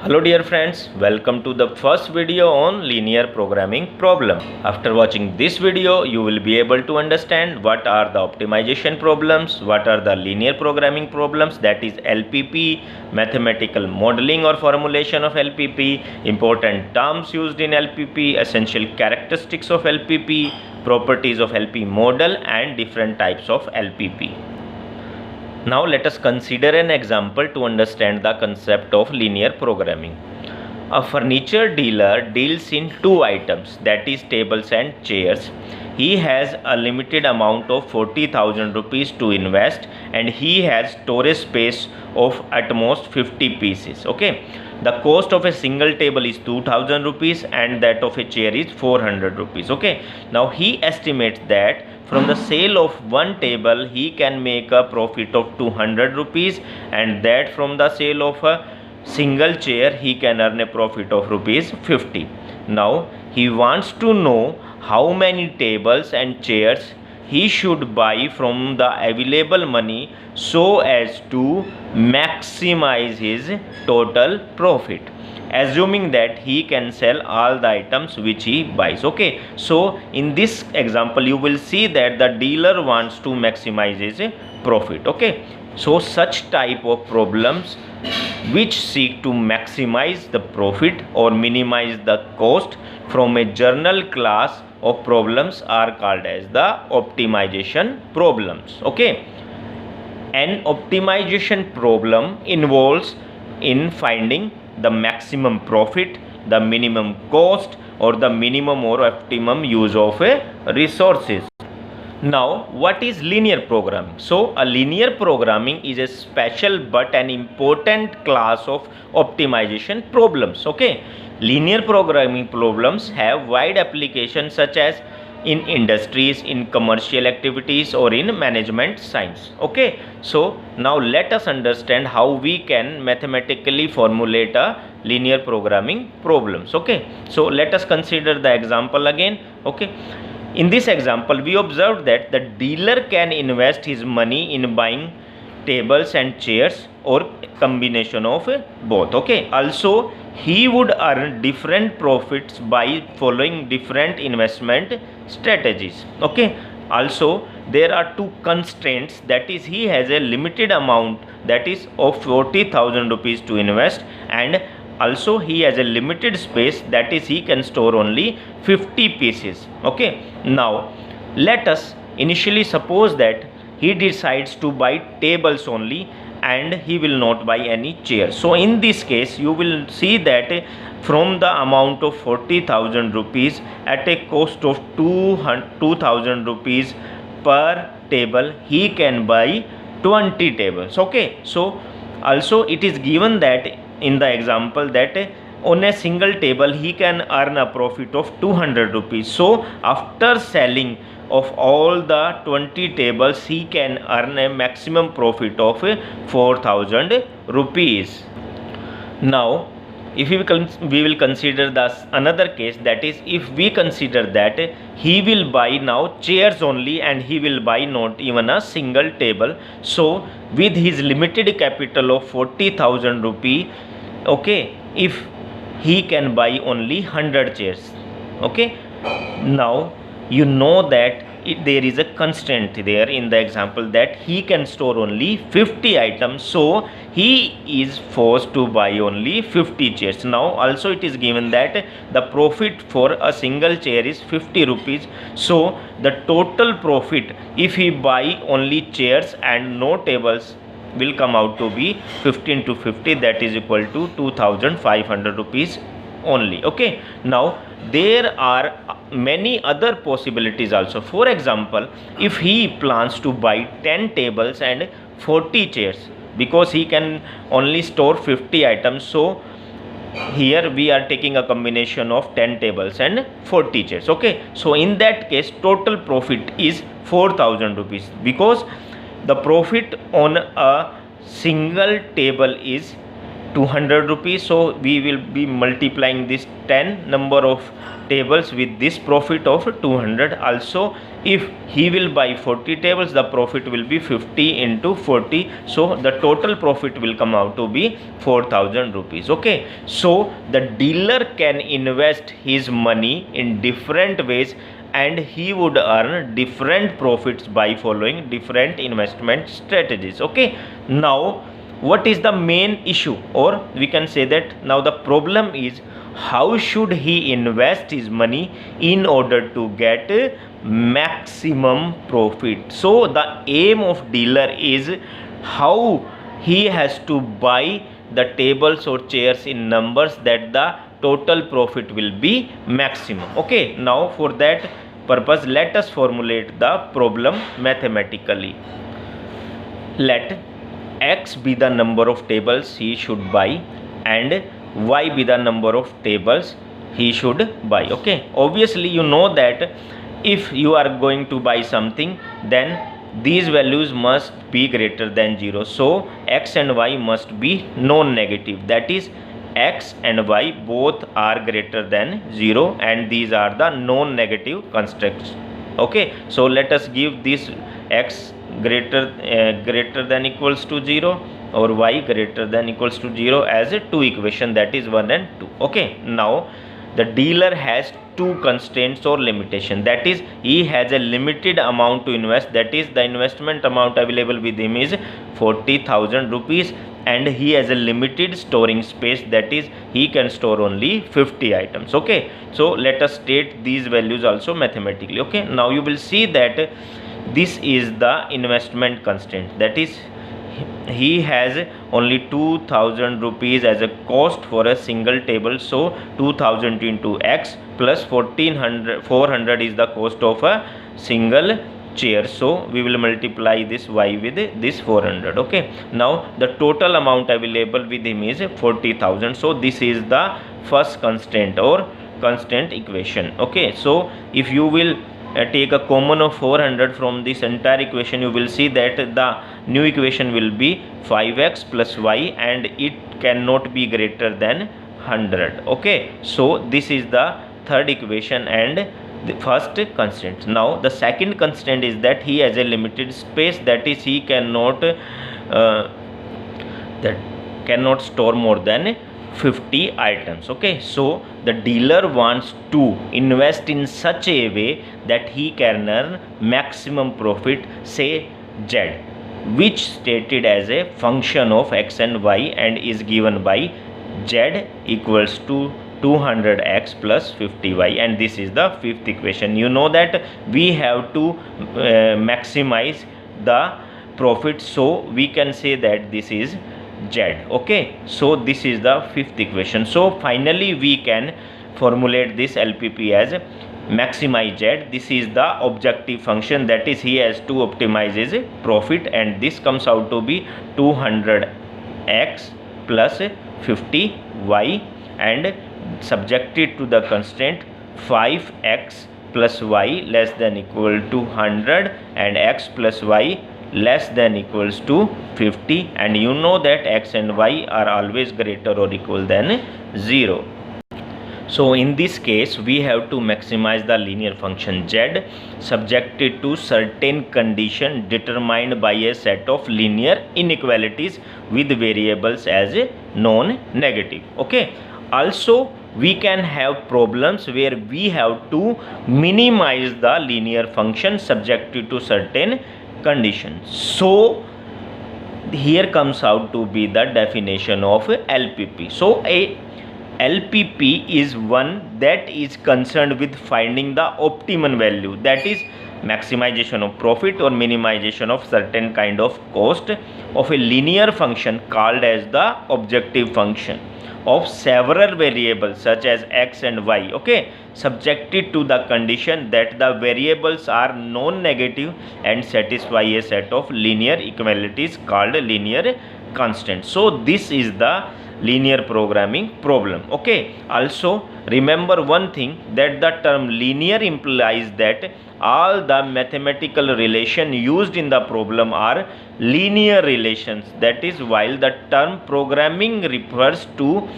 Hello dear friends, welcome to the first video on linear programming problem. After watching this video, you will be able to understand what are the optimization problems, what are the linear programming problems, that is LPP, mathematical modeling or formulation of LPP, important terms used in LPP, essential characteristics of LPP, properties of LP model and different types of LPP. Now let us consider an example to understand the concept of linear programming. A furniture dealer deals in two items, that is tables and chairs. He has a limited amount of 40,000 rupees to invest and he has storage space of at most 50 pieces. Okay. The cost of a single table is 2,000 rupees and that of a chair is 400 rupees. Okay. Now he estimates that from the sale of one table he can make a profit of 200 rupees and that from the sale of a single chair he can earn a profit of rupees 50. Now he wants to know how many tables and chairs he should buy from the available money so as to maximize his total profit, assuming that he can sell all the items which he buys. Okay, so in this example you will see that the dealer wants to maximize his profit. Okay, so such type of problems which seek to maximize the profit or minimize the cost from a general class of problems are called as the optimization problems. Okay, an optimization problem involves in finding the maximum profit, the minimum cost or the minimum or optimum use of resources. Now what is linear programming? So a linear programming is a special but an important class of optimization problems. Okay, linear programming problems have wide applications such as in industries, in commercial activities or in management science. Okay, so now let us understand how we can mathematically formulate a linear programming problems. Okay, so let us consider the example again. Okay, in this example we observed that the dealer can invest his money in buying tables and chairs or combination of both. Okay, also he would earn different profits by following different investment strategies. Okay, also there are two constraints, that is he has a limited amount that is of 40,000 rupees to invest and also he has a limited space, that is he can store only 50 pieces. Okay, now let us initially suppose that he decides to buy tables only and he will not buy any chair. So in this case you will see that from the amount of 40,000 rupees at a cost of 2,000 rupees per table he can buy 20 tables. Okay, so also it is given that in the example that on a single table he can earn a profit of 200 rupees. So after selling of all the 20 tables he can earn a maximum profit of 4,000 rupees. Now if we will consider another case, that is if we consider that he will buy now chairs only and he will buy not even a single table. So with his limited capital of 40,000 rupee, okay, if he can buy only 100 chairs. Okay, now you know that there is a constraint there in the example that he can store only 50 items, so he is forced to buy only 50 chairs. Now also it is given that the profit for a single chair is 50 rupees, so the total profit if he buy only chairs and no tables will come out to be 15 to 50, that is equal to 2,500 rupees only. Okay, now there are many other possibilities also. For example, if he plans to buy 10 tables and 40 chairs, because he can only store 50 items, so here we are taking a combination of 10 tables and 40 chairs. Okay, so in that case total profit is 4,000 rupees because the profit on a single table is 200 rupees. So we will be multiplying this 10 number of tables with this profit of 200. Also, if he will buy 40 tables, the profit will be 50 into 40. So the total profit will come out to be 4000 rupees. Okay, so the dealer can invest his money in different ways and he would earn different profits by following different investment strategies. Okay, now what is the main issue, or we can say that now the problem is how should he invest his money in order to get maximum profit. So the aim of dealer is how he has to buy the tables or chairs in numbers that the total profit will be maximum. Okay, now for that purpose let us formulate the problem mathematically. Let x be the number of tables he should buy and y be the number of tables he should buy. Okay, obviously you know that if you are going to buy something, then these values must be greater than 0. So x and y must be non-negative, that is x and y both are greater than 0, and these are the non-negative constructs. Okay, so let us give this x greater than equals to 0 or y greater than equals to 0 as a two equation, that is 1 and 2. Okay, now the dealer has two constraints or limitation, that is he has a limited amount to invest, that is the investment amount available with him is 40,000 rupees, and he has a limited storing space, that is he can store only 50 items. Okay, so let us state these values also mathematically. Okay, now you will see that this is the investment constraint, that is he has only 2000 rupees as a cost for a single table. So 2000 into x plus 400 is the cost of a single chair. So we will multiply this y with this 400. Okay, now the total amount available with him is 40,000. So this is the first constraint or constant equation. Okay, so if you will take a common of 400 from this entire equation, you will see that the new equation will be 5x plus y, and it cannot be greater than 100. Okay, so this is the third equation and the first constraint. Now the second constraint is that he has a limited space, that is he cannot store more than 50 items. Okay, so the dealer wants to invest in such a way that he can earn maximum profit, say z, which stated as a function of x and y and is given by z equals to 200x plus 50y, and this is the fifth equation. You know that we have to maximize the profit, so we can say that this is z. Okay, so this is the fifth equation. So finally we can formulate this LPP as maximize z. This is the objective function, that is he has to optimize his profit, and this comes out to be 200x plus 50y and subjected to the constraint 5x plus y less than equal to 100 and x plus y less than equals to 50, and you know that x and y are always greater or equal than 0. So in this case we have to maximize the linear function z subjected to certain condition determined by a set of linear inequalities with variables as a non-negative. Okay, also we can have problems where we have to minimize the linear function subjected to certain conditions. So here comes out to be the definition of LPP. So a LPP is one that is concerned with finding the optimum value, that is maximization of profit or minimization of certain kind of cost of a linear function called as the objective function of several variables such as x and y. Okay, subjected to the condition that the variables are non-negative and satisfy a set of linear equalities called linear constant. So this is the linear programming problem. Okay, also remember one thing, that the term linear implies that all the mathematical relation used in the problem are linear relations. That is, while the term programming refers to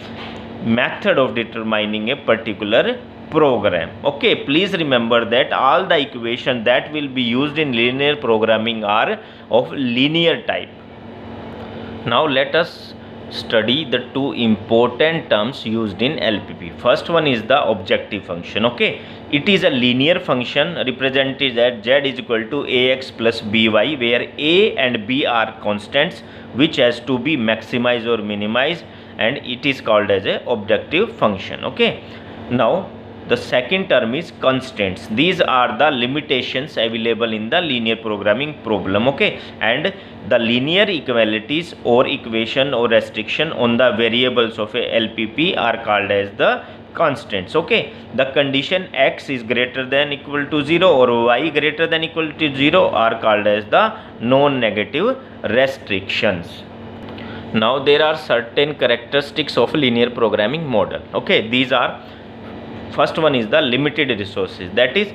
method of determining a particular program. Okay, please remember that all the equations that will be used in linear programming are of linear type. Now let us study the two important terms used in LPP. First one is the objective function. Okay, it is a linear function represented as z is equal to ax plus by, where a and b are constants which has to be maximized or minimized, and it is called as a objective function. Okay, now the second term is constants. These are the limitations available in the linear programming problem. Okay, and the linear equalities or equation or restriction on the variables of a LPP are called as the constants. Okay, the condition x is greater than equal to 0 or y greater than equal to 0 are called as the non-negative restrictions. Now there are certain characteristics of linear programming model. Okay, these are, first one is the limited resources, that is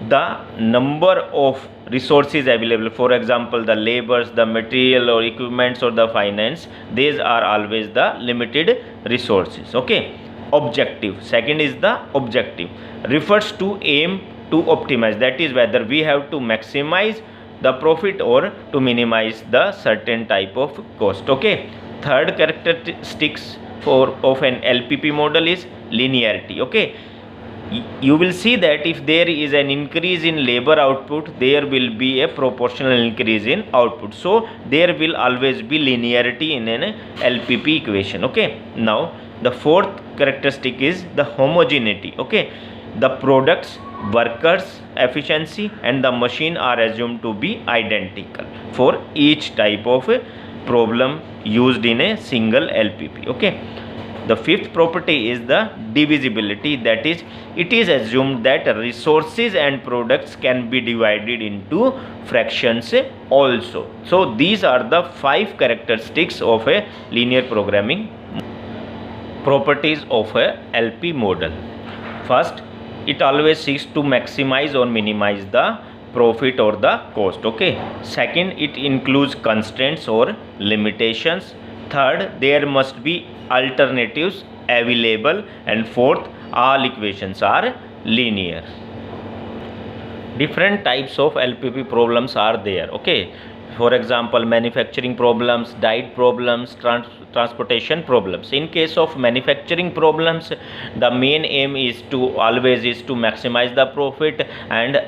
the number of resources available. For example, the labors, the material or equipments or the finance, these are always the limited resources. Okay, objective, second is the objective, refers to aim to optimize, that is whether we have to maximize the profit or to minimize the certain type of cost. Okay, third characteristics of an LPP model is linearity. Okay, you will see that if there is an increase in labor output, there will be a proportional increase in output. So there will always be linearity in an LPP equation. Okay, now the fourth characteristic is the homogeneity. Okay, the products, workers, efficiency and the machine are assumed to be identical for each type of problem used in a single LPP. Okay, the fifth property is the divisibility, that is it is assumed that resources and products can be divided into fractions also. So these are the 5 characteristics of a linear programming properties of a LP model. First, it always seeks to maximize or minimize the profit or the cost. Okay, second, it includes constraints or limitations. Third, there must be alternatives available, and fourth, all equations are linear. Different types of LPP problems are there. Okay, for example, manufacturing problems, diet problems, transportation problems. In case of manufacturing problems, the main aim is to maximize the profit, and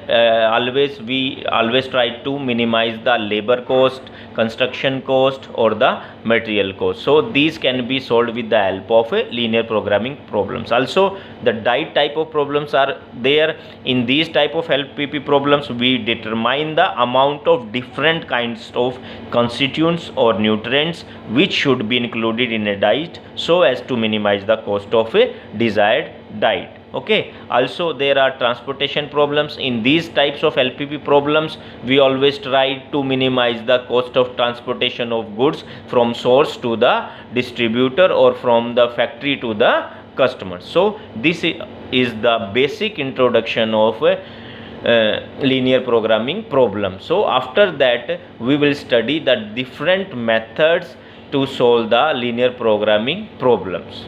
we always try to minimize the labor cost, construction cost or the material cost. So these can be solved with the help of linear programming problems. Also the diet type of problems are there. In these type of LPP problems, we determine the amount of different kinds of constituents or nutrients which should be included in a diet so as to minimize the cost of a desired diet. Okay, also there are transportation problems. In these types of LPP problems, we always try to minimize the cost of transportation of goods from source to the distributor or from the factory to the customer. So this is the basic introduction of linear programming problem. So after that, we will study the different methods to solve the linear programming problems.